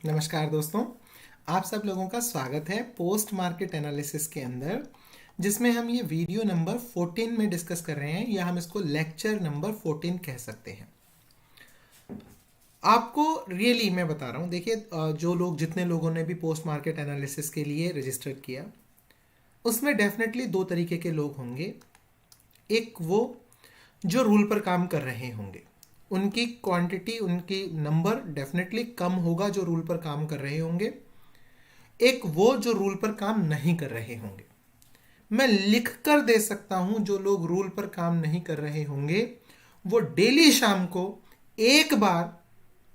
नमस्कार दोस्तों। आप सब लोगों का स्वागत है पोस्ट मार्केट एनालिसिस के अंदर, जिसमें हम ये वीडियो नंबर 14 में डिस्कस कर रहे हैं, या हम इसको लेक्चर नंबर 14 कह सकते हैं। आपको रियली मैं बता रहा हूँ, देखिए जो लोग जितने लोगों ने भी पोस्ट मार्केट एनालिसिस के लिए रजिस्टर किया, उसमें डेफिनेटली दो तरीके के लोग होंगे। एक वो जो रूल पर काम कर रहे होंगे, उनकी क्वांटिटी, उनकी नंबर डेफिनेटली कम होगा जो रूल पर काम कर रहे होंगे। एक वो जो रूल पर काम नहीं कर रहे होंगे। मैं लिख कर दे सकता हूं, जो लोग रूल पर काम नहीं कर रहे होंगे वो डेली शाम को एक बार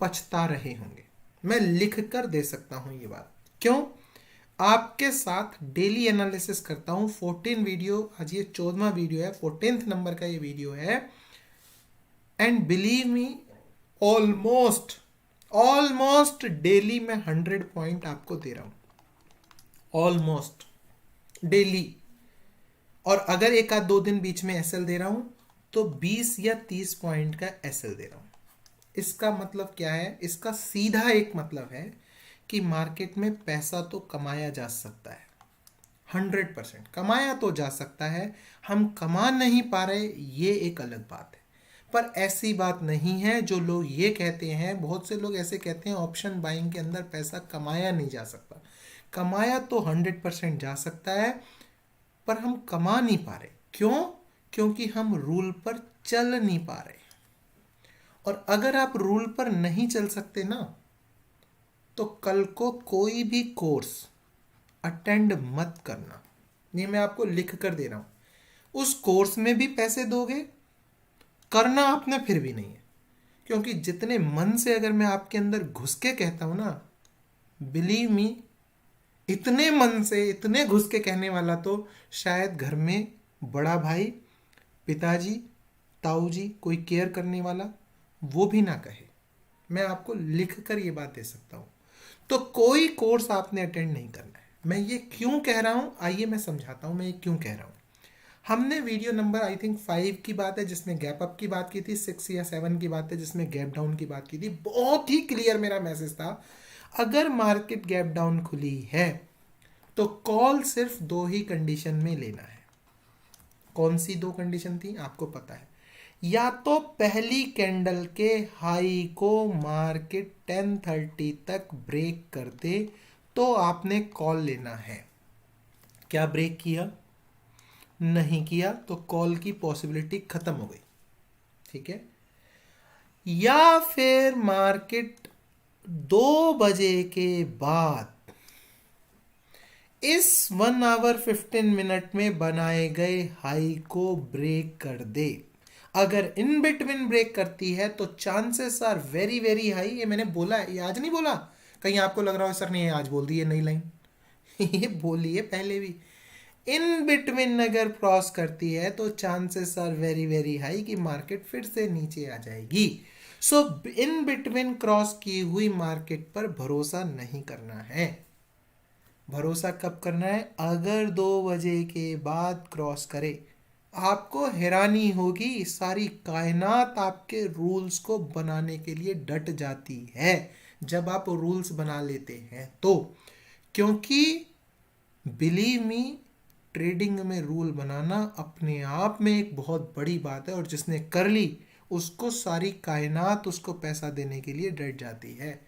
पछता रहे होंगे। मैं लिख कर दे सकता हूं ये बात। क्यों? आपके साथ डेली एनालिसिस करता हूं। 14 वीडियो, आज ये 14वां वीडियो है, 14th नंबर का ये वीडियो है। And believe me, almost almost daily मैं 100 पॉइंट आपको दे रहा हूं, ऑलमोस्ट डेली। और अगर एक आध दो दिन बीच में एसएल दे रहा हूं तो 20 या 30 पॉइंट का एसएल दे रहा हूं। इसका मतलब क्या है? इसका सीधा एक मतलब है कि मार्केट में पैसा तो कमाया जा सकता है, 100% कमाया तो जा सकता है। हम कमा नहीं पा रहे, ये एक अलग बात है। पर ऐसी बात नहीं है जो लोग ये कहते हैं। बहुत से लोग ऐसे कहते हैं ऑप्शन बाइंग के अंदर पैसा कमाया नहीं जा सकता। कमाया तो 100% जा सकता है, पर हम कमा नहीं पा रहे। क्यों? क्योंकि हम रूल पर चल नहीं पा रहे। और अगर आप रूल पर नहीं चल सकते ना, तो कल को कोई भी कोर्स अटेंड मत करना। ये मैं आपको लिख कर दे रहा हूं। उस कोर्स में भी पैसे दोगे, करना आपने फिर भी नहीं है। क्योंकि जितने मन से अगर मैं आपके अंदर घुस के कहता हूं ना, बिलीव मी, इतने मन से, इतने घुस के कहने वाला तो शायद घर में बड़ा भाई, पिताजी, ताऊ जी, कोई केयर करने वाला, वो भी ना कहे। मैं आपको लिख कर ये बात दे सकता हूं। तो कोई कोर्स आपने अटेंड नहीं करना है। मैं ये क्यों कह रहा हूं, आइए मैं समझाता हूं मैं ये क्यों कह रहा हूं। हमने वीडियो नंबर आई थिंक 5 की बात है जिसमें गैप अप की बात की थी, 6 या 7 की बात है जिसमें गैप डाउन की बात की थी। बहुत ही क्लियर मेरा मैसेज था, अगर मार्केट गैप डाउन खुली है तो कॉल सिर्फ दो ही कंडीशन में लेना है। कौन सी दो कंडीशन थी आपको पता है? या तो पहली कैंडल के हाई को मार्केट 10:30 तक ब्रेक कर दे तो आपने कॉल लेना है। क्या ब्रेक किया? नहीं किया तो कॉल की पॉसिबिलिटी खत्म हो गई। ठीक है? या फिर मार्केट 2 बजे के बाद इस 1 आवर 15 मिनट में बनाए गए हाई को ब्रेक कर दे। अगर इन बिटवीन ब्रेक करती है तो chances are very very high. ये मैंने बोला है, ये आज नहीं बोला। कहीं आपको लग रहा हो सर ने ये आज बोल दी है नई लाइन। ये बोली है पहले भी। इन बिटवीन अगर क्रॉस करती है तो chances are very very high कि मार्केट फिर से नीचे आ जाएगी। सो इन बिटवीन क्रॉस की हुई मार्केट पर भरोसा नहीं करना है। भरोसा कब करना है? अगर 2 बजे के बाद क्रॉस करे। आपको हैरानी होगी, सारी कायनात आपके रूल्स को बनाने के लिए डट जाती है जब आप रूल्स बना लेते हैं तो। क्योंकि बिलीव मी, ट्रेडिंग में रूल बनाना अपने आप में एक बहुत बड़ी बात है, और जिसने कर ली उसको सारी कायनात उसको पैसा देने के लिए डट जाती है।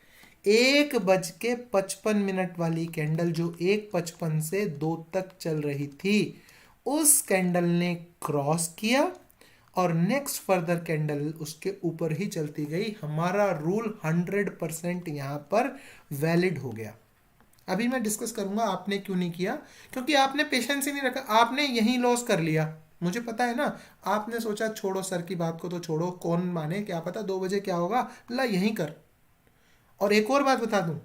1:55 वाली कैंडल जो 1:55 से 2 तक चल रही थी, उस कैंडल ने क्रॉस किया और नेक्स्ट फर्दर कैंडल उसके ऊपर ही चलती गई। हमारा रूल 100% यहाँ पर वैलिड हो गया। अभी मैं डिस्कस करूंगा आपने क्यों नहीं किया। क्योंकि आपने पेशेंस ही नहीं रखा, आपने यही लॉस कर लिया। मुझे पता है ना, आपने सोचा छोड़ो सर की बात को तो छोड़ो, कौन माने, क्या पता 2 बजे क्या होगा, ला यहीं कर। और एक और बात बता दूं,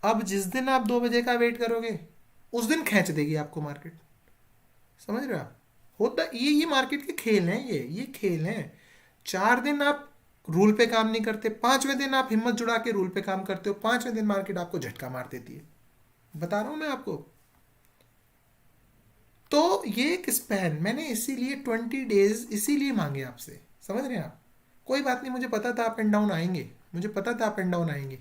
अब जिस दिन आप 2 बजे का वेट करोगे उस दिन खींच देगी आपको मार्केट। समझ रहे हो आप? होता ये मार्केट के खेल हैं, ये खेल हैं। 4 दिन आप रूल पे काम नहीं करते, 5वें दिन आप हिम्मत जुड़ा के रूल पे काम करते हो, 5वें दिन मार्केट आपको झटका मार देती है। बता रहा हूं मैं आपको। तो ये एक स्पैन मैंने इसीलिए 20 डेज इसीलिए मांगे आपसे। समझ रहे हैं आप? कोई बात नहीं, मुझे पता था अप एंड डाउन आएंगे, मुझे पता था अप एंड डाउन आएंगे।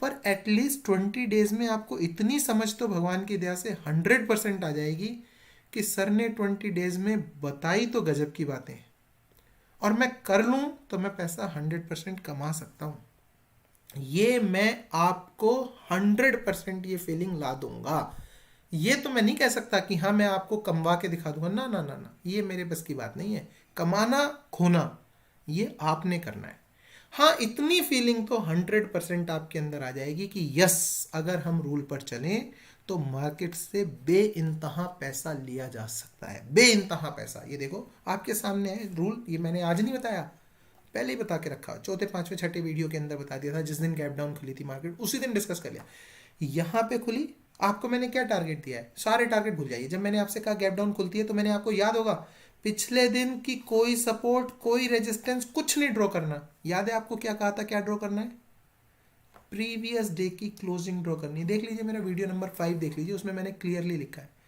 पर एटलीस्ट 20 डेज में आपको इतनी समझ तो भगवान की दया से 100% आ जाएगी कि सर ने 20 डेज में बताई तो गजब की बातें हैं, और मैं कर लूँ तो मैं पैसा 100% कमा सकता हूँ। ये मैं आपको 100% ये फीलिंग ला दूंगा। ये तो मैं नहीं कह सकता कि हाँ मैं आपको कमवा के दिखा दूंगा, ना ना ना ना, ये मेरे बस की बात नहीं है। कमाना खोना ये आपने करना है। हाँ, इतनी फीलिंग तो 100% आपके अंदर आ जाएगी कि यस, अगर हम रूल पर चलें तो मार्केट से बे इंतहा पैसा लिया जा सकता है, बे इंतहा पैसा। ये देखो आपके सामने है रूल, ये मैंने आज नहीं बताया, पहले ही बता के रखा, चौथे पांचवें छठे वीडियो के अंदर बता दिया था। जिस दिन गैप डाउन खुली थी मार्केट उसी दिन डिस्कस कर लिया। यहाँ पे खुली, आपको मैंने क्या टारगेट दिया है, सारे टारगेट भूल जाइए। जब मैंने आपसे कहा गैप डाउन खुलती है तो मैंने आपको, याद होगा, पिछले दिन की कोई सपोर्ट कोई रेजिस्टेंस कुछ नहीं ड्रॉ करना। याद है आपको क्या कहा था, क्या ड्रॉ करना है? प्रीवियस डे की क्लोजिंग ड्रॉ करनी है। देख लीजिए मेरा वीडियो नंबर 5 देख लीजिए, उसमें मैंने क्लियरली लिखा है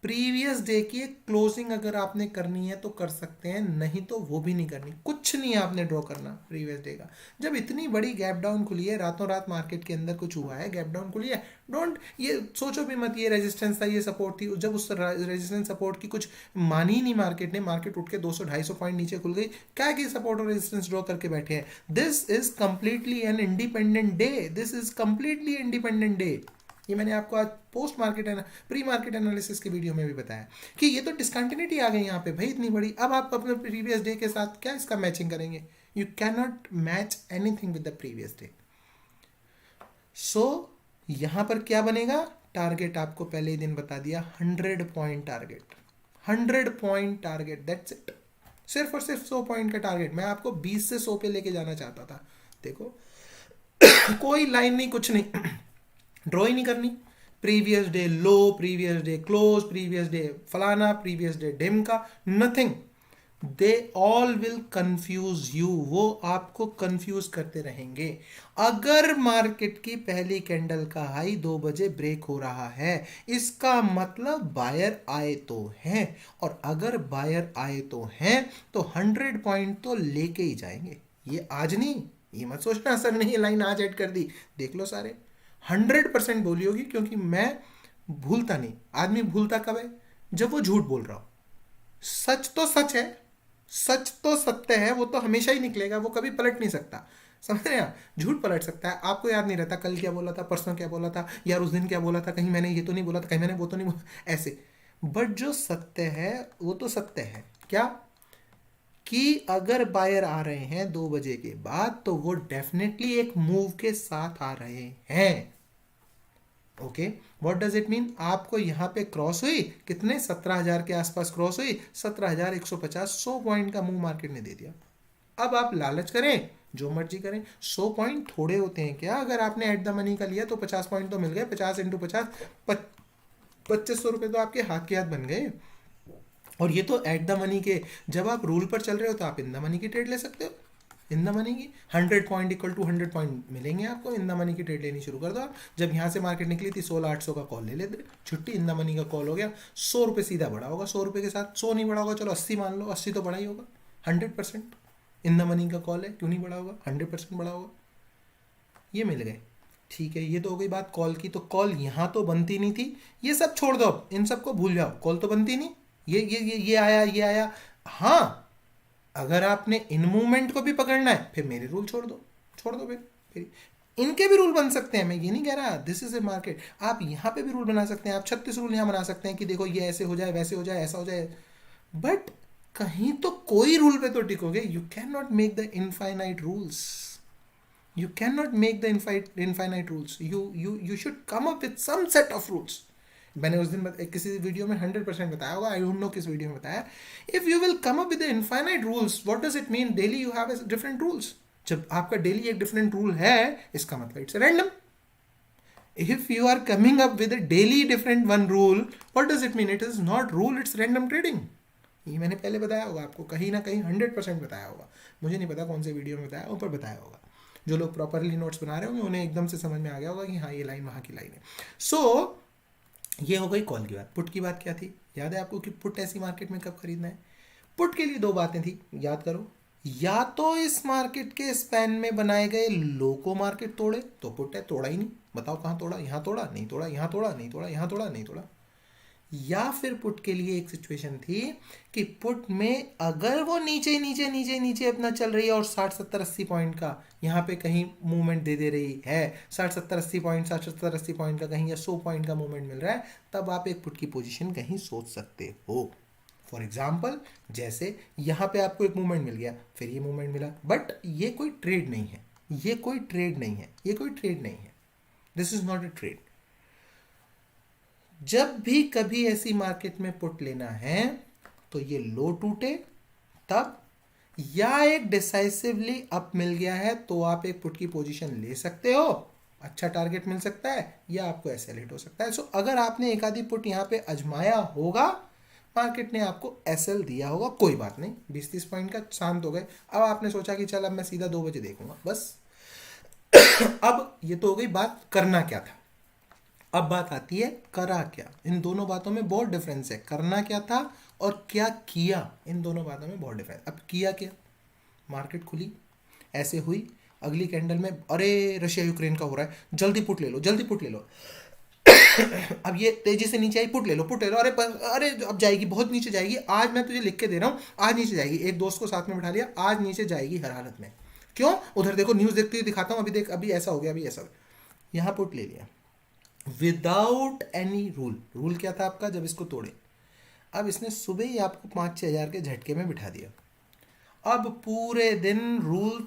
प्रीवियस डे की एक क्लोजिंग अगर आपने करनी है तो कर सकते हैं, नहीं तो वो भी नहीं करनी। कुछ नहीं है आपने ड्रॉ करना प्रीवियस डे का। जब इतनी बड़ी गैप डाउन खुली है, रातों रात मार्केट के अंदर कुछ हुआ है, गैप डाउन खुली है, डोंट ये सोचो भी मत ये रेजिस्टेंस था ये सपोर्ट थी। जब उस रेजिस्टेंस सपोर्ट की कुछ मानी ही नहीं मार्केट ने, मार्केट उठ के 200-250 पॉइंट नीचे खुल गई, क्या कि सपोर्ट और रेजिस्टेंस ड्रॉ करके बैठे हैं। This is completely an independent day, this is completely independent day. ये मैंने आपको आज post market pre market analysis के वीडियो में भी बताया कि ये तो डिस्कंटिन्यूटी आ गई यहाँ पे भाई इतनी बड़ी। अब आप अपने प्रीवियस डे के साथ क्या इसका मैचिंग करेंगे? You can not match anything with the previous day. So यहाँ पर क्या बनेगा, टारगेट आपको पहले ही दिन बता दिया, 100 point target, 100 point target, that's it. सिर्फ और सिर्फ 100 पॉइंट का टारगेट। मैं आपको 20 से 100 पे लेके जाना चाहता था। देखो कोई लाइन नहीं, कुछ नहीं, ड्रॉ ही नहीं करनी। Previous day low, previous day close, previous day फलाना, प्रीवियस डे ढिमका, nothing. They all will confuse you, वो आपको कंफ्यूज करते रहेंगे। अगर मार्केट की पहली कैंडल का हाई 2 बजे ब्रेक हो रहा है, इसका मतलब बायर आए तो हैं, और अगर बायर आए तो हैं तो 100 पॉइंट तो लेके ही जाएंगे। ये आज नहीं, ये मत सोचना सर नहीं लाइन आज ऐड कर दी, देख लो सारे 100% बोली होगी, क्योंकि मैं भूलता नहीं। आदमी भूलता कब है? जब वो झूठ बोल रहा हो। सच तो सच है, सच तो सत्य है, वो तो हमेशा ही निकलेगा, वो कभी पलट नहीं सकता। समझ रहे हैं? झूठ पलट सकता है, आपको याद नहीं रहता कल क्या बोला था, परसों क्या बोला था, यार उस दिन क्या बोला था, कहीं मैंने ये तो नहीं बोला था, कहीं मैंने वो तो नहीं बोला, ऐसे। बट जो सत्य है वो तो सत्य है। क्या कि अगर बायर आ रहे हैं 2 बजे के बाद तो वो डेफिनेटली एक मूव के साथ आ रहे हैं। Okay, what does it mean? आपको यहाँ पे क्रॉस हुई, कितने 17,000 के आसपास क्रॉस हुई, 17,150, 100 पॉइंट का मूव मार्केट ने दे दिया। अब आप लालच करें, जो मर्जी करें, 100 पॉइंट थोड़े होते हैं क्या? अगर आपने एट द मनी का लिया तो 50 पॉइंट तो मिल गए, 50 × 50 2500 रुपये तो आपके हाथ के हाथ बन गए। और ये तो एट द मनी के, जब आप रूल पर चल रहे हो तो आप इन द मनी की ट्रेड ले सकते हो। इन द मनी की 100 पॉइंट इक्वल टू 100 पॉइंट मिलेंगे आपको। इन द मनी की ट्रेड लेनी शुरू कर दो आप। जब यहाँ से मार्केट निकली थी 16,800 का कॉल ले लेते, छुट्टी, इन द मनी का कॉल हो गया, 100 रुपये सीधा बढ़ा होगा। 100 रुपये के साथ 100 नहीं बढ़ा होगा, चलो 80 मान लो, 80 तो बढ़ा ही होगा। 100% इन द मनी का कॉल है, क्यों नहीं बढ़ा होगा? 100% बढ़ा होगा। ये मिल गए, ठीक है। ये तो हो गई बात कॉल की। तो कॉल यहाँ तो बनती नहीं थी, ये सब छोड़ दो, अब इन सबको भूल जाओ, कॉल तो बनती नहीं। ये आया, ये आया। हाँ, अगर आपने इन मूवमेंट को भी पकड़ना है फिर मेरे रूल छोड़ दो, छोड़ दो फिर इनके भी रूल बन सकते हैं। मैं ये नहीं कह रहा, दिस इज ए मार्केट। आप यहाँ पे भी रूल बना सकते हैं, आप 36 रूल यहाँ बना सकते हैं कि देखो ये ऐसे हो जाए, वैसे हो जाए, ऐसा हो जाए। बट कहीं तो कोई रूल पे तो टिकोगे। You can not make the infinite rules, you cannot make the infinite rules. You should come up with some set of rules. मैंने उस दिन किसी वीडियो में 100% बताया होगा, आई डोंट नो किस वीडियो में बताया। If you will come up with the infinite rules, what does it mean? Daily you have different rules. जब आपका डेली एक डिफरेंट रूल है, इसका मतलब it's random. If you are coming up with daily different one rule, what does it mean? It is not rule, it's random trading. ये मैंने पहले बताया होगा आपको, कहीं ना कहीं 100% बताया होगा। मुझे नहीं पता कौन से वीडियो में बताया, ऊपर बताया होगा। जो लोग प्रॉपरली नोट्स बना रहे होंगे उन्हें एकदम से समझ में आ गया होगा कि हाँ ये लाइन वहाँ की लाइन है। सो ये हो गई कॉल की बात। पुट की बात क्या थी? याद है आपको कि पुट ऐसी मार्केट में कब खरीदना है? पुट के लिए 2 बातें थी, याद करो। या तो इस मार्केट के स्पैन में बनाए गए लो को मार्केट तोड़े तो पुट है, तोड़ा ही नहीं, बताओ कहाँ तोड़ा, यहाँ तोड़ा नहीं तोड़ा, यहाँ तोड़ा नहीं तोड़ा, यहाँ तोड़ा नहीं तोड़ा। या फिर पुट के लिए एक सिचुएशन थी कि पुट में अगर वो नीचे नीचे नीचे नीचे अपना चल रही है और 60 70 80 पॉइंट का यहाँ पे कहीं मूवमेंट दे रही है, 60 70 80 पॉइंट, 60 70 80 पॉइंट का कहीं या 100 पॉइंट का मूवमेंट मिल रहा है, तब आप एक पुट की पोजीशन कहीं सोच सकते हो। फॉर एग्जाम्पल जैसे यहाँ पे आपको एक मूवमेंट मिल गया, फिर ये मूवमेंट मिला, बट ये कोई ट्रेड नहीं है, ये कोई ट्रेड नहीं है, ये कोई ट्रेड नहीं है, this is not a trade. जब भी कभी ऐसी मार्केट में पुट लेना है तो ये लो टूटे तब, या एक डिसाइसिवली अप मिल गया है तो आप एक पुट की पोजीशन ले सकते हो, अच्छा टारगेट मिल सकता है, या आपको एसएल हिट हो सकता है। सो अगर आपने एक आधी पुट यहाँ पे अजमाया होगा, मार्केट ने आपको एसएल दिया होगा, कोई बात नहीं, 20 30 पॉइंट का शांत हो गए, अब आपने सोचा कि चल अब मैं सीधा 2 बजे देखूंगा बस। अब ये तो हो गई बात करना क्या था, अब बात आती है करा क्या। इन दोनों बातों में बहुत डिफरेंस है, करना क्या था और क्या किया, इन दोनों बातों में बहुत डिफरेंस। अब किया क्या, मार्केट खुली ऐसे हुई, अगली कैंडल में अरे रशिया यूक्रेन का हो रहा है, जल्दी पुट ले लो, जल्दी पुट ले लो। अब ये तेजी से नीचे आई, पुट ले लो, पुट ले लो, अरे अब जाएगी, बहुत नीचे जाएगी, आज मैं तुझे लिख के दे रहा हूँ, आज नीचे जाएगी, एक दोस्त को साथ में बिठा लिया, आज नीचे जाएगी हर हालत में। क्यों, उधर देखो न्यूज़ देखते हुए दिखाता हूँ, अभी देख, अभी ऐसा हो गया, अभी ऐसा हो गया। यहाँ पुट ले लिया विदाउट एनी रूल। रूल क्या था आपका जब इसको तोड़े, अब इसने सुबह ही आपको 5 6 हज़ार के झटके में बिठा दिया। अब पूरे दिन रूल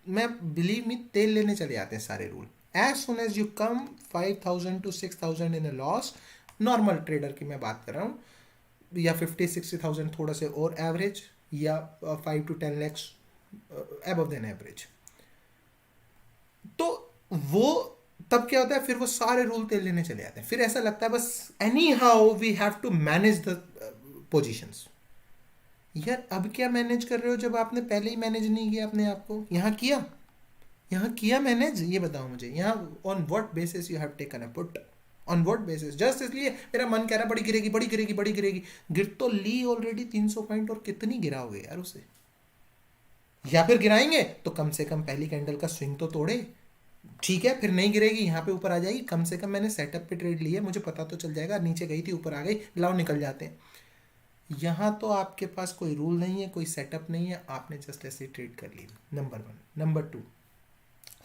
में बिलीव मी तेल लेने चले जाते हैं सारे rule. As soon as you come 5000 to 6000 in a loss, normal trader की मैं बात कर रहा हूँ, या 50 60,000 थोड़ा से और एवरेज, या 5 to 10 lakhs above than average, तो वो तब क्या होता है, फिर वो सारे रूल तेल लेने चले जाते हैं, फिर ऐसा लगता है बस anyhow we have to manage the positions. यार अब क्या मैनेज कर रहे हो जब आपने पहले ही मैनेज नहीं किया अपने आप को, यहाँ किया, यहाँ किया मैनेज, ये बताओ मुझे, यहाँ on what basis you have taken a put, on what basis. Just इसलिए मेरा मन कह रहा है बड़ी गिरेगी, बड़ी गिरेगी, बड़ी गिरेगी, गिर तो ली ऑलरेडी 300 पॉइंट, और कितनी गिराओगे यार उसे, या फिर गिराएंगे तो कम से कम पहली कैंडल का स्विंग तो तोड़े, ठीक है, फिर नहीं गिरेगी, यहाँ पे ऊपर आ जाएगी, कम से कम मैंने सेटअप पे ट्रेड ली है, मुझे पता तो चल जाएगा, नीचे गई थी ऊपर आ गई, लाओ निकल जाते हैं। यहाँ तो आपके पास कोई रूल नहीं है, कोई सेटअप नहीं है, आपने जस्ट ऐसे ट्रेड कर ली, नंबर 1। नंबर 2,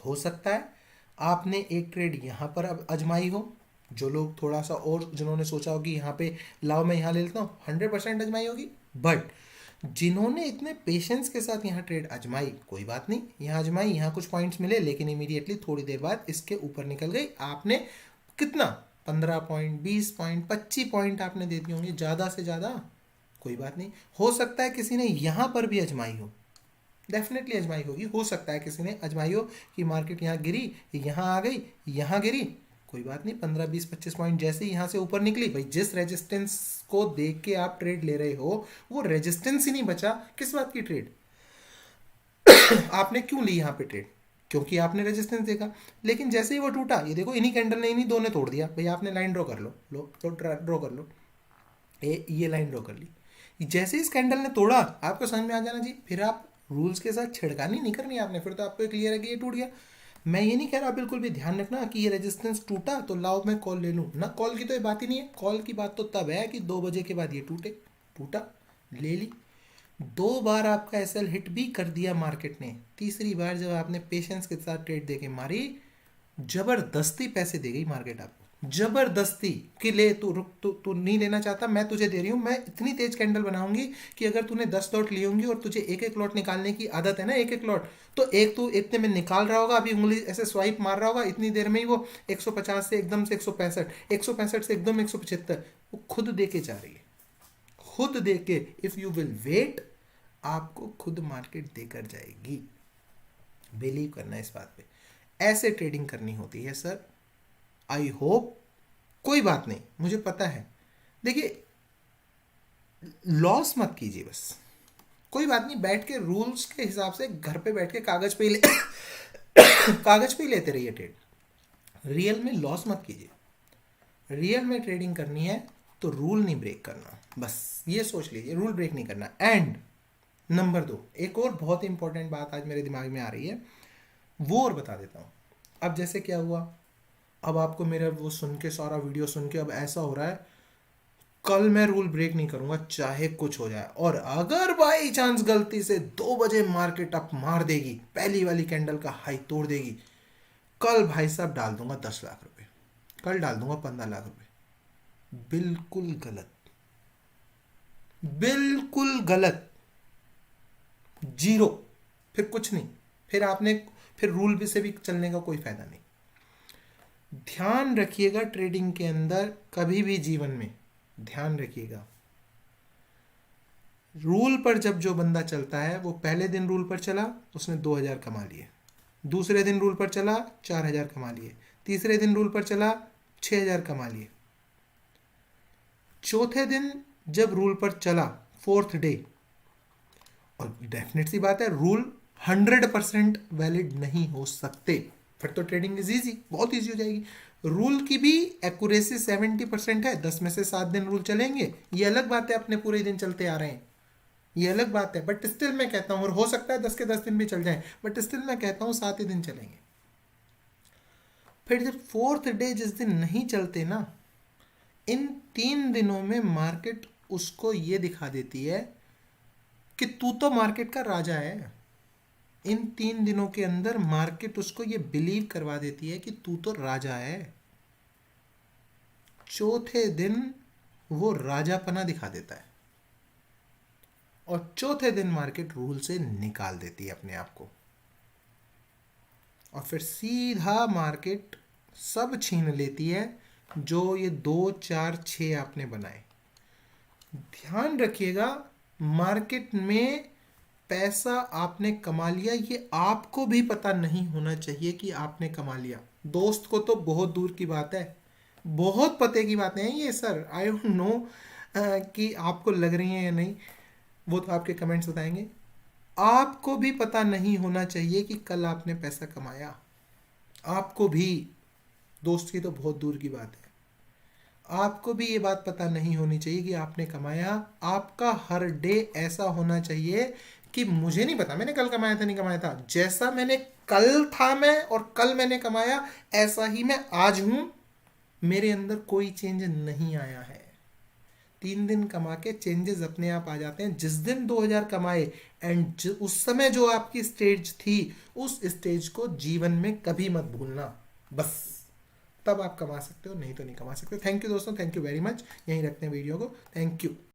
हो सकता है आपने एक ट्रेड यहाँ पर अब अजमाई हो, जो लोग थोड़ा सा और जिन्होंने सोचा हो कि यहाँ पे लाओ मैं यहाँ ले लेता हूँ, 100% अजमाई होगी, बट जिन्होंने इतने पेशेंस के साथ यहाँ ट्रेड अजमाई, कोई बात नहीं, यहाँ अजमाई, यहाँ कुछ पॉइंट्स मिले, लेकिन इमीडिएटली थोड़ी देर बाद इसके ऊपर निकल गई, आपने कितना 15 पॉइंट 20 पॉइंट 25 पॉइंट आपने दे दिए होंगे, ज़्यादा से ज़्यादा, कोई बात नहीं। हो सकता है किसी ने यहाँ पर भी अजमाई हो, डेफिनेटली अजमाई होगी, हो सकता है किसी ने अजमाई हो कि मार्केट यहाँ गिरी, यहाँ आ गई, यहाँ गिरी, कोई बात नहीं, 15 20 25 पॉइंट जैसे ही यहाँ से ऊपर निकली, भाई जिस रेजिस्टेंस को देख के आप ट्रेड ले रहे हो वो रेजिस्टेंस ही नहीं बचा, किस बात की ट्रेड। आपने क्यों ली यहाँ पे ट्रेड, क्योंकि आपने रेजिस्टेंस देखा, लेकिन जैसे ही वो टूटा, ये देखो इन्हीं कैंडल ने, इन्हीं दो ने तोड़ दिया, भाई आपने लाइन ड्रॉ कर लो, तो ड्रॉ कर लो, ये लाइन ड्रॉ कर ली, जैसे इस कैंडल ने तोड़ा आपको समझ में आ जाना चाहिए, फिर आप रूल्स के साथ छिड़कानी नहीं करनी आपने, फिर तो आपको क्लियर है कि ये टूट गया। मैं ये नहीं कह रहा, बिल्कुल भी ध्यान रखना कि ये रेजिस्टेंस टूटा तो लाओ मैं कॉल ले लूँ ना, कॉल की तो ये बात ही नहीं है, कॉल की बात तो तब है कि 2 बजे के बाद ये टूटा, ले ली, 2 बार आपका एसएल हिट भी कर दिया मार्केट ने, तीसरी बार जब आपने पेशेंस के साथ ट्रेड देके मारी, जबरदस्ती पैसे दे गई मार्केट आपको, जबरदस्ती कि ले तू रुक, तू नहीं लेना चाहता, मैं तुझे दे रही हूँ, मैं इतनी तेज कैंडल बनाऊंगी कि अगर तूने 10 लॉट लिए होंगी और तुझे एक एक लॉट निकालने की आदत है ना, एक एक लॉट, तो एक तू इतने में निकाल रहा होगा, अभी उंगली ऐसे स्वाइप मार रहा होगा, इतनी देर में ही वो 150 से एकदम से 165, 165 से एकदम 175, वो खुद दे के जा रही है, खुद दे के, इफ यू विल वेट आपको खुद मार्केट देकर जाएगी, बिलीव करना इस बात पे, ऐसे ट्रेडिंग करनी होती है सर। आई होप, कोई बात नहीं, मुझे पता है, देखिए लॉस मत कीजिए बस, कोई बात नहीं, बैठ के रूल्स के हिसाब से घर पे बैठ के कागज पे ही कागज पे ही लेते रहिए ट्रेड, रियल में लॉस मत कीजिए, रियल में ट्रेडिंग करनी है तो रूल नहीं ब्रेक करना, बस ये सोच लीजिए, रूल ब्रेक नहीं करना। एंड नंबर 2, एक और बहुत ही इंपॉर्टेंट बात आज मेरे दिमाग में आ रही है, वो और बता देता हूँ। अब जैसे क्या हुआ, अब आपको मेरा वो सुन के, सारा वीडियो सुन के अब ऐसा हो रहा है कल मैं रूल ब्रेक नहीं करूंगा चाहे कुछ हो जाए, और अगर बाई चांस गलती से 2 बजे मार्केट अप मार देगी, पहली वाली कैंडल का हाई तोड़ देगी, कल भाई साहब डाल दूंगा 10 लाख रुपए, कल डाल दूंगा 15 लाख रुपए। बिल्कुल गलत, बिल्कुल गलत, जीरो। फिर कुछ नहीं, फिर आपने, फिर रूल भी से भी चलने का कोई फायदा नहीं। ध्यान रखिएगा ट्रेडिंग के अंदर, कभी भी जीवन में ध्यान रखिएगा, रूल पर जब जो बंदा चलता है, वो पहले दिन रूल पर चला, उसने 2,000 कमा लिए, दूसरे दिन रूल पर चला 4,000 कमा लिए, तीसरे दिन रूल पर चला 6,000 कमा लिए, चौथे दिन जब रूल पर चला, फोर्थ डे, और डेफिनेट सी बात है रूल 100% वैलिड नहीं हो सकते, फिर तो ट्रेडिंग इज ईजी, बहुत ईजी हो जाएगी। रूल की भी एक्यूरेसी 70% है, 10 में से 7 दिन रूल चलेंगे, ये अलग बात है, अपने पूरे दिन चलते आ रहे हैं, ये अलग बात है, बट स्टिल मैं कहता हूं, और हो सकता है 10 के 10 दिन भी चल जाएं, बट स्टिल मैं कहता हूं 7 ही दिन चलेंगे। फिर जब फोर्थ डे जिस दिन नहीं चलते ना, इन 3 दिनों में मार्केट उसको ये दिखा देती है कि तू तो मार्केट का राजा है। इन 3 दिनों के अंदर मार्केट उसको ये बिलीव करवा देती है कि तू तो राजा है। चौथे दिन वो राजापना दिखा देता है, और चौथे दिन मार्केट रूल से निकाल देती है अपने आप को, और फिर सीधा मार्केट सब छीन लेती है जो ये 2, 4, 6 आपने बनाए। ध्यान रखिएगा, मार्केट में पैसा आपने कमा लिया, ये आपको भी पता नहीं होना चाहिए कि आपने कमा लिया। दोस्त को तो बहुत दूर की बात है, बहुत पते की बातें हैं ये सर, आई डोंट नो कि आपको लग रही हैं या नहीं, वो तो आपके कमेंट्स बताएंगे। आपको भी पता नहीं होना चाहिए कि कल आपने पैसा कमाया, आपको भी, दोस्त की तो बहुत दूर की बात है, आपको भी ये बात पता नहीं होनी चाहिए कि आपने कमाया। आपका हर डे ऐसा होना चाहिए कि मुझे नहीं पता मैंने कल कमाया था नहीं कमाया था, जैसा मैंने कल था मैं और कल मैंने कमाया, ऐसा ही मैं आज हूं, मेरे अंदर कोई चेंज नहीं आया है। 3 दिन कमा के चेंजेस अपने आप आ जाते हैं। जिस दिन 2,000 कमाए, एंड उस समय जो आपकी स्टेज थी, उस स्टेज को जीवन में कभी मत भूलना, बस तब आप कमा सकते हो, नहीं तो नहीं कमा सकते। थैंक यू दोस्तों, थैंक यू वेरी मच। यहीं रखते हैं वीडियो को, थैंक यू।